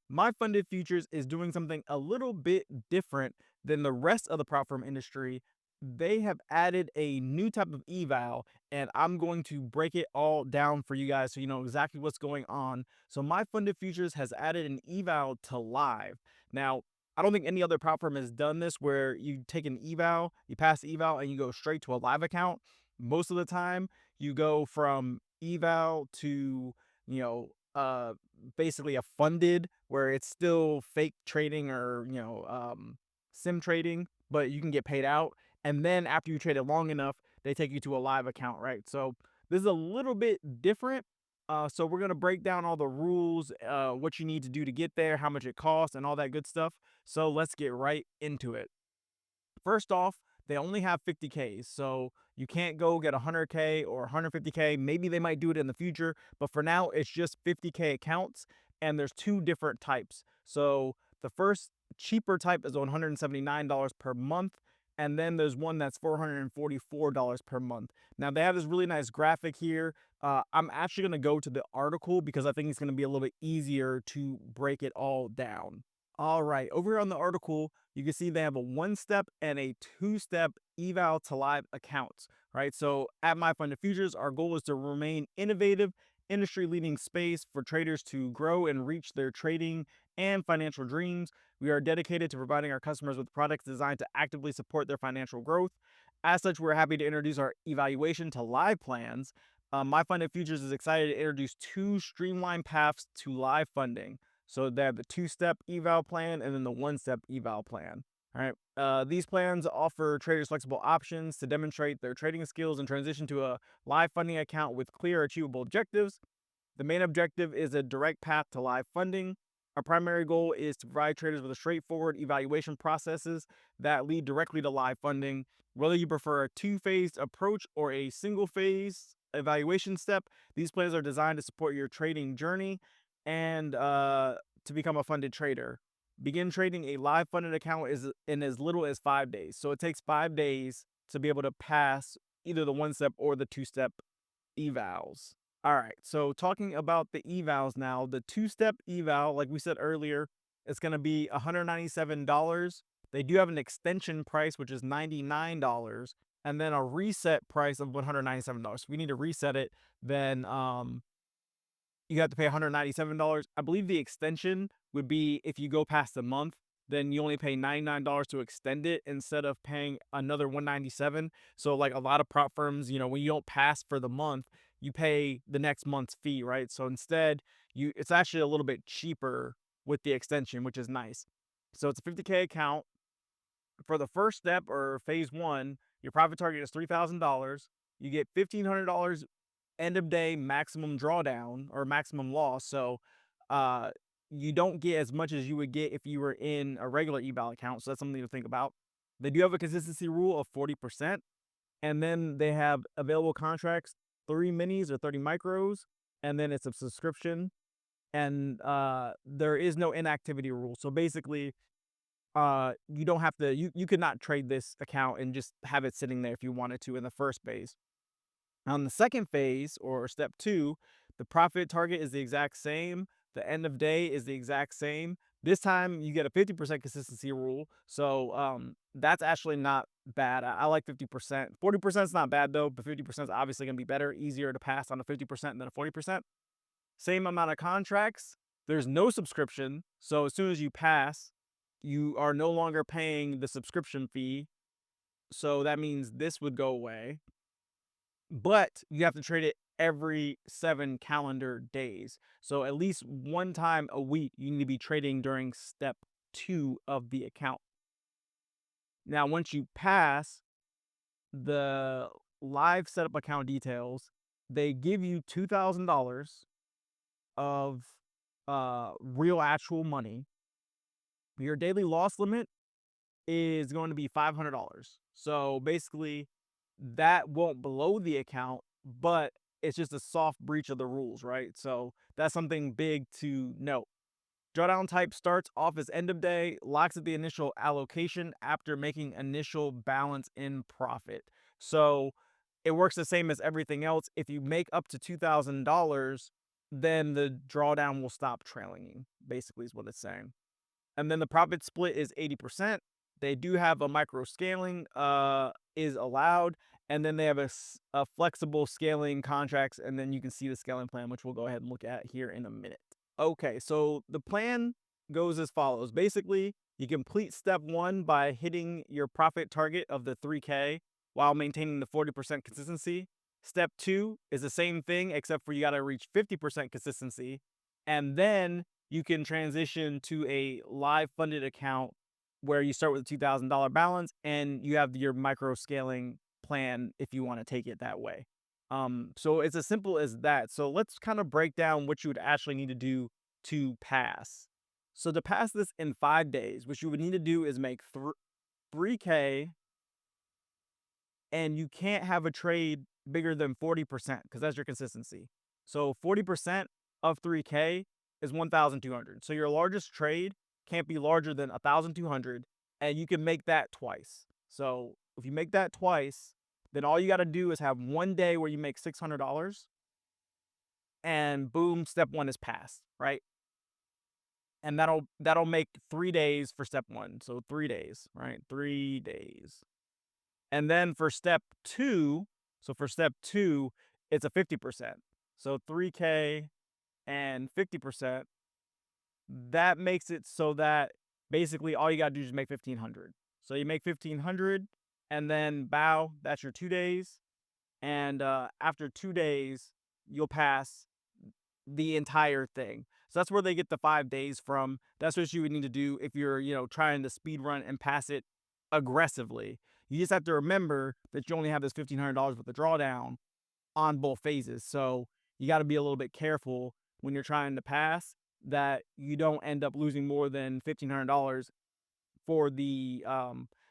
My funded futures is doing something a little bit different than the rest of the prop firm industry. They have added a new type of eval, and I'm going to break it all down for you guys so you know exactly what's going on. So, my funded futures has added an eval to live. Now, I don't think any other prop firm has done this where you take an eval, you pass the eval, and you go straight to a live account. Most of the time, you go from eval to, you know, basically a funded where it's still fake trading or sim trading, but you can get paid out. And then after you trade it long enough, they take you to a live account, right? So this is a little bit different. So we're gonna break down all the rules, what you need to do to get there, how much it costs, and all that good stuff. So let's get right into it. First off, they only have 50Ks, so you can't go get 100K or 150K. Maybe they might do it in the future, but for now, it's just 50K accounts, and there's two different types. So the first cheaper type is $179 per month, and then there's one that's $444 per month. Now they have this really nice graphic here. I'm actually going to go to the article because I think it's going to be a little bit easier to break it all down. All right, over here on the article, you can see they have a one-step and a two-step eval to live accounts, right? So at My Funded Futures, our goal is to remain innovative, industry-leading space for traders to grow and reach their trading and financial dreams. We are dedicated to providing our customers with products designed to actively support their financial growth. As such, we're happy to introduce our evaluation to live plans. My Funded Futures is excited to introduce two streamlined paths to live funding. So they have the two-step eval plan and then the one-step eval plan. All right. These plans offer traders flexible options to demonstrate their trading skills and transition to a live funding account with clear, achievable objectives. The main objective is a direct path to live funding. Our primary goal is to provide traders with a straightforward evaluation processes that lead directly to live funding. Whether you prefer a two-phased approach or a single-phase evaluation step, these plans are designed to support your trading journey and to become a funded trader. Begin trading a live funded account is in as little as 5 days. So it takes 5 days to be able to pass either the one step or the two-step evals. All right, so talking about the evals now, the two-step eval, like we said earlier, it's going to be $197. They do have an extension price, which is $99, and then a reset price of $197. If we need to reset it, then you have to pay $197. I believe the extension would be if you go past a month, then you only pay $99 to extend it instead of paying another 197. So like a lot of prop firms, when you don't pass for the month, you pay the next month's fee, right? So instead, you it's actually a little bit cheaper with the extension, which is nice. So it's a 50K account. For the first step or phase one, your profit target is $3,000. You get $1,500 end of day maximum drawdown or maximum loss. So uh you don't get as much as you would get if you were in a regular eval account. So that's something to think about. They do have a consistency rule of 40%. And then they have available contracts, 3 minis or 30 micros, and then it's a subscription. And there is no inactivity rule. So basically, you don't have to you could not trade this account and just have it sitting there if you wanted to in the first phase. On the second phase or step two, the profit target is the exact same. The end of day is the exact same. This time you get a 50% consistency rule. So that's actually not bad. I like 50%. 40% is not bad though, but 50% is obviously going to be better, easier to pass on a 50% than a 40%. Same amount of contracts. There's no subscription. So as soon as you pass, you are no longer paying the subscription fee. So that means this would go away, but you have to trade it every 7 calendar days. So at least one time a week, you need to be trading during step two of the account. Now, once you pass the live setup account details, they give you $2,000 of real actual money. Your daily loss limit is going to be $500. So basically, that won't blow the account, but it's just a soft breach of the rules, right? So that's something big to note. Drawdown type starts off as end of day, locks at the initial allocation after making initial balance in profit. So it works the same as everything else. If you make up to $2,000, then the drawdown will stop trailing you, basically, is what it's saying. And then the profit split is 80%. They do have a micro scaling is allowed, and then they have a flexible scaling contracts, and then you can see the scaling plan, which we'll go ahead and look at here in a minute. Okay, so the plan goes as follows. Basically, you complete step one by hitting your profit target of the 3K while maintaining the 40% consistency. Step two is the same thing, except for you got to reach 50% consistency. And then you can transition to a live funded account where you start with a $2,000 balance and you have your micro scaling plan if you want to take it that way. So it's as simple as that. So let's kind of break down what you would actually need to do to pass. So to pass this in 5 days, what you would need to do is make 3K, and you can't have a trade bigger than 40% because that's your consistency. So 40% of 3K is 1,200. So your largest trade can't be larger than 1,200, and you can make that twice. So if you make that twice, then all you got to do is have one day where you make $600, and boom, step one is passed, right? And that'll make 3 days for step one. So 3 days, right? 3 days. And then for step two, it's a 50%. So 3K and 50%, that makes it so that basically all you got to do is make 1,500. So you make 1,500 and then bow, that's your 2 days. And after 2 days, you'll pass the entire thing. So that's where they get the 5 days from. That's what you would need to do if you're, trying to speed run and pass it aggressively. You just have to remember that you only have this $1,500 with the drawdown on both phases. So you got to be a little bit careful when you're trying to pass that you don't end up losing more than $1,500 for the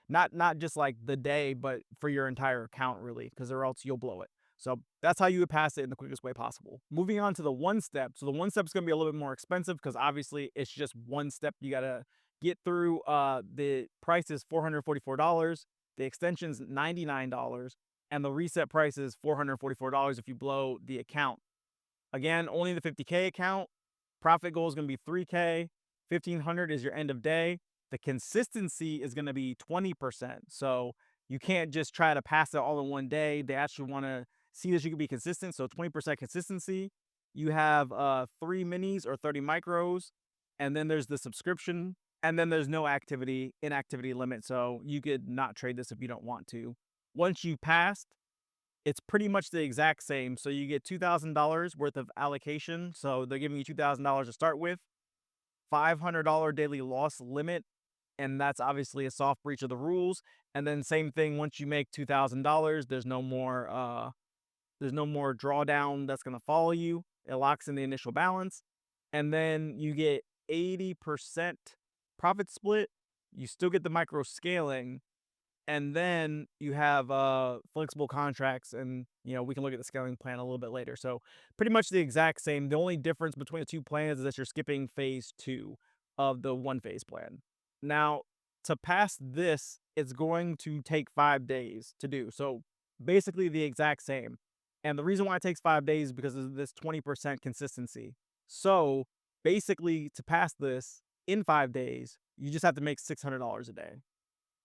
not just like the day, but for your entire account, really, because or else you'll blow it. So that's how you would pass it in the quickest way possible. Moving on to the one step. So the one step is going to be a little bit more expensive because obviously it's just one step you got to get through. The price is $444. The extension's $99, and the reset price is $444 if you blow the account. Again, only the 50K account. Profit goal is going to be 3K. 1,500 is your end of day. The consistency is going to be 20%. So you can't just try to pass it all in one day. They actually want to see that you can be consistent. So 20% consistency. You have 3 minis or 30 micros. And then there's the subscription. And then there's no inactivity limit. So you could not trade this if you don't want to. Once you passed, it's pretty much the exact same. So you get $2,000 worth of allocation. So they're giving you $2,000 to start with, $500 daily loss limit, and that's obviously a soft breach of the rules. And then same thing, once you make $2,000, there's no more drawdown that's going to follow you. It locks in the initial balance, and then you get 80% profit split. You still get the micro scaling, and then you have flexible contracts, and we can look at the scaling plan a little bit later. So pretty much the exact same. The only difference between the two plans is that you're skipping phase two of the one phase plan. Now, to pass this, it's going to take 5 days to do. So basically the exact same. And the reason why it takes 5 days is because of this 20% consistency. So basically, to pass this in 5 days, you just have to make $600 a day.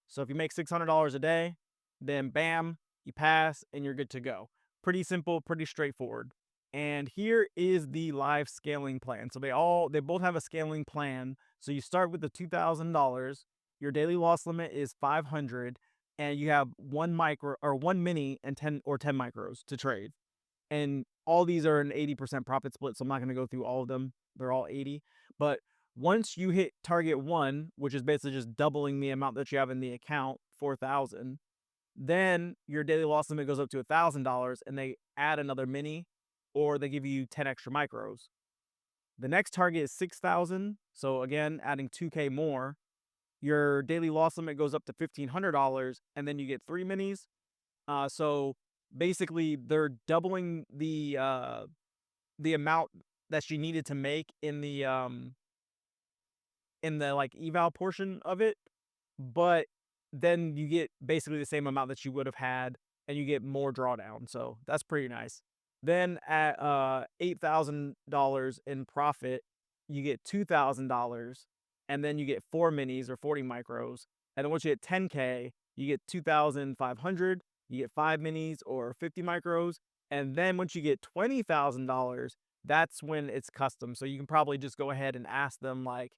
So if you make $600 a day, then bam, you pass and you're good to go. Pretty simple, pretty straightforward. And here is the live scaling plan. So they both have a scaling plan. So you start with the $2,000. Your daily loss limit is 500, and you have one mini and 10 micros to trade. And all these are an 80% profit split, so I'm not going to go through all of them. They're all 80. But once you hit target one, which is basically just doubling the amount that you have in the account, 4,000, then your daily loss limit goes up to $1,000, and they add another mini, or they give you 10 extra micros. The next target is 6,000. So again, adding 2K more. Your daily loss limit goes up to $1,500, and then you get 3 minis. So basically, they're doubling the amount that she needed to make in the like eval portion of it, but then you get basically the same amount that you would have had, and you get more drawdown. So that's pretty nice. Then at $8,000 in profit, you get $2,000, and then you get 4 minis or 40 micros. And then once you hit 10K, you get 2,500, you get 5 minis or 50 micros. And then once you get $20,000, that's when it's custom. So you can probably just go ahead and ask them, like,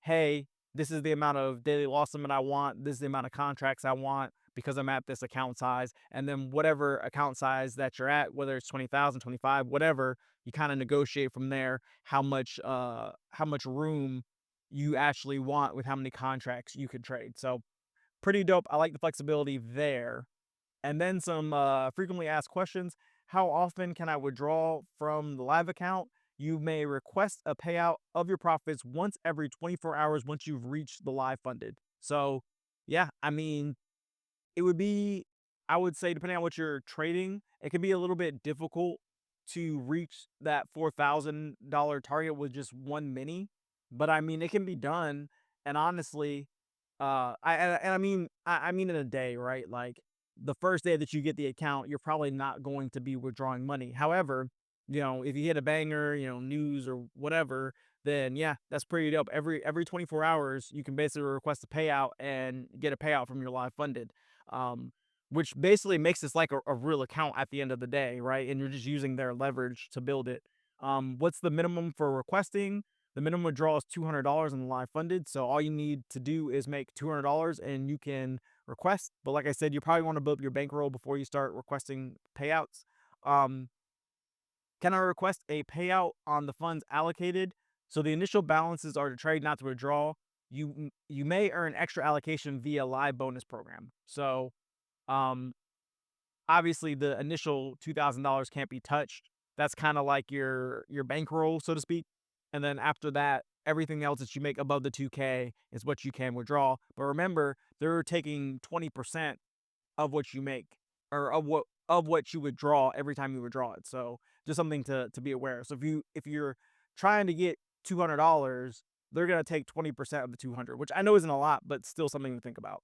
hey, this is the amount of daily loss limit I want. This is the amount of contracts I want because I'm at this account size. And then whatever account size that you're at, whether it's 20,000, 25, whatever, you kind of negotiate from there how much room you actually want with how many contracts you could trade. So pretty dope. I like the flexibility there. And then some frequently asked questions. How often can I withdraw from the live account? You may request a payout of your profits once every 24 hours once you've reached the live funded. So, yeah, I mean, it would be, I would say, depending on what you're trading, it can be a little bit difficult to reach that $4,000 target with just one mini. But I mean, it can be done. And honestly, I mean in a day, right? Like the first day that you get the account, you're probably not going to be withdrawing money. However, if you hit a banger, news or whatever, then yeah, that's pretty dope. Every 24 hours, you can basically request a payout and get a payout from your live funded. Um, which basically makes this like a real account at the end of the day, right? And you're just using their leverage to build it. What's the minimum for requesting? The minimum withdrawal is $200 in the live funded. So all you need to do is make $200 and you can request. But like I said, you probably want to build up your bankroll before you start requesting payouts. Um, can I request a payout on the funds allocated? So the initial balances are to trade, not to withdraw. You may earn extra allocation via live bonus program. So um, obviously the initial $2,000 can't be touched. That's kind of like your bankroll, so to speak. And then after that, everything else that you make above the 2K is what you can withdraw. But remember, they're taking 20% of what you make, or of what you withdraw every time you withdraw it. So just something to be aware. So if you're trying to get $200, they're gonna take 20% of the 200, which I know isn't a lot, but still something to think about.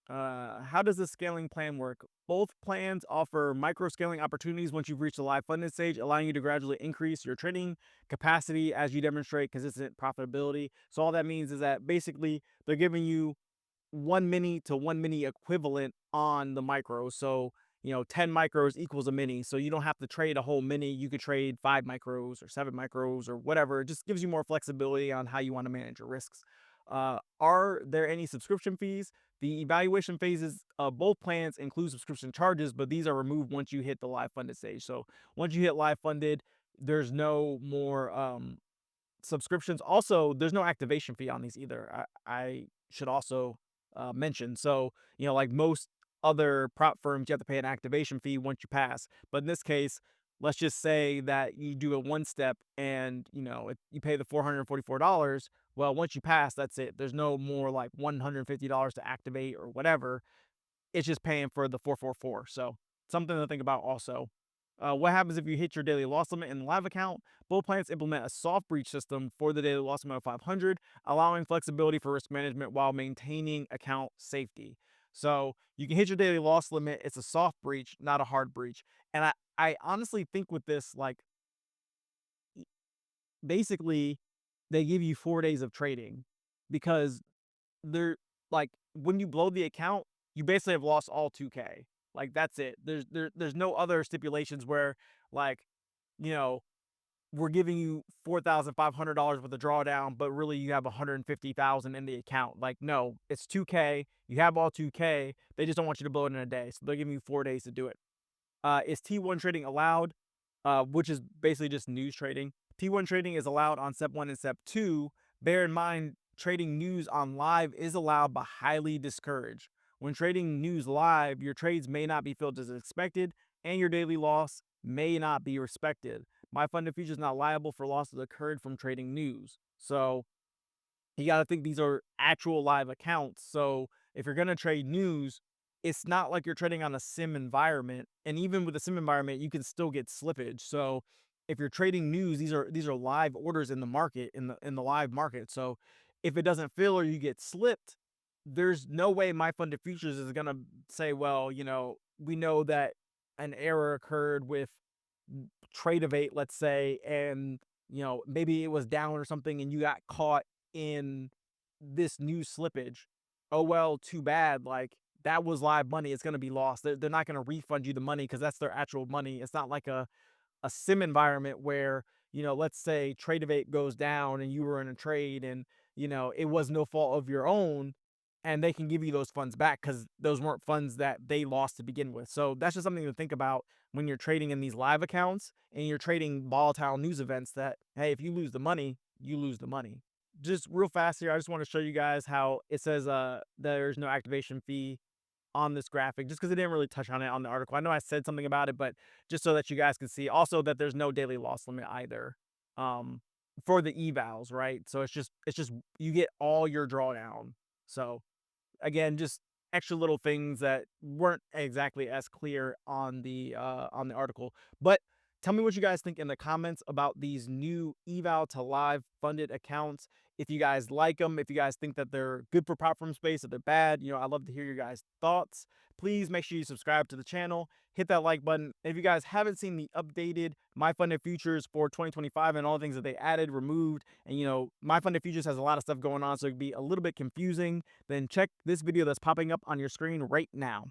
How does the scaling plan work? Both plans offer micro scaling opportunities once you've reached the live funded stage, allowing you to gradually increase your trading capacity as you demonstrate consistent profitability. So all that means is that basically they're giving you one mini to one mini equivalent on the micro. So, 10 micros equals a mini. So you don't have to trade a whole mini. You could trade 5 micros or 7 micros or whatever. It just gives you more flexibility on how you want to manage your risks. Are there any subscription fees? The evaluation phases of both plans include subscription charges, but these are removed once you hit the live funded stage. So once you hit live funded, there's no more subscriptions. Also, there's no activation fee on these either. I should also mention. So, like most other prop firms, you have to pay an activation fee once you pass. But in this case, let's just say that you do it one step and, you pay the $444. Well, once you pass, that's it. There's no more like $150 to activate or whatever. It's just paying for the 444. So something to think about also. What happens if you hit your daily loss limit in the live account? Both plans implement a soft breach system for the daily loss limit of 500, allowing flexibility for risk management while maintaining account safety. So you can hit your daily loss limit. It's a soft breach, not a hard breach. And I honestly think with this, like, basically, they give you 4 days of trading because they're like, when you blow the account, you basically have lost all 2K. Like that's it. There's no other stipulations where, like, you know, we're giving you $4,500 worth of drawdown, but really you have 150,000 in the account. Like, no, it's 2K. You have all 2K. They just don't want you to blow it in a day. So they're giving you 4 days to do it. Is T1 trading allowed? Which is basically just news trading. T1 trading is allowed on step one and step two. Bear in mind, trading news on live is allowed but highly discouraged. When trading news live, your trades may not be filled as expected, and your daily loss may not be respected. My funded future is not liable for losses occurred from trading news. So you got to think these are actual live accounts. So if you're going to trade news, it's not like you're trading on a sim environment. And even with a sim environment, you can still get slippage. So if you're trading news, these are live orders in the market, in the live market. So if it doesn't fill or you get slipped, there's no way my funded futures is going to say, well, we know that an error occurred with Tradevate, let's say, and maybe it was down or something, and you got caught in this new slippage. Oh well, too bad. Like that was live money. It's gonna be lost. They're not gonna refund you the money because that's their actual money. It's not like a sim environment where, let's say Tradevate goes down and you were in a trade and, it was no fault of your own, and they can give you those funds back because those weren't funds that they lost to begin with. So that's just something to think about when you're trading in these live accounts and you're trading volatile news events that, hey, if you lose the money, you lose the money. Just real fast here, I just want to show you guys how it says there's no activation fee on this graphic, just because it didn't really touch on it on the article. I know I said something about it, but just so that you guys can see. Also, that there's no daily loss limit either, um, for the evals, right? So it's just you get all your drawdown. So again, just extra little things that weren't exactly as clear on the article. But tell me what you guys think in the comments about these new eval to live funded accounts. If you guys like them, if you guys think that they're good for prop firm space, if they're bad, I'd love to hear your guys' thoughts. Please make sure you subscribe to the channel, hit that like button. If you guys haven't seen the updated My Funded Futures for 2025 and all the things that they added, removed, and My Funded Futures has a lot of stuff going on, so it could be a little bit confusing, then check this video that's popping up on your screen right now.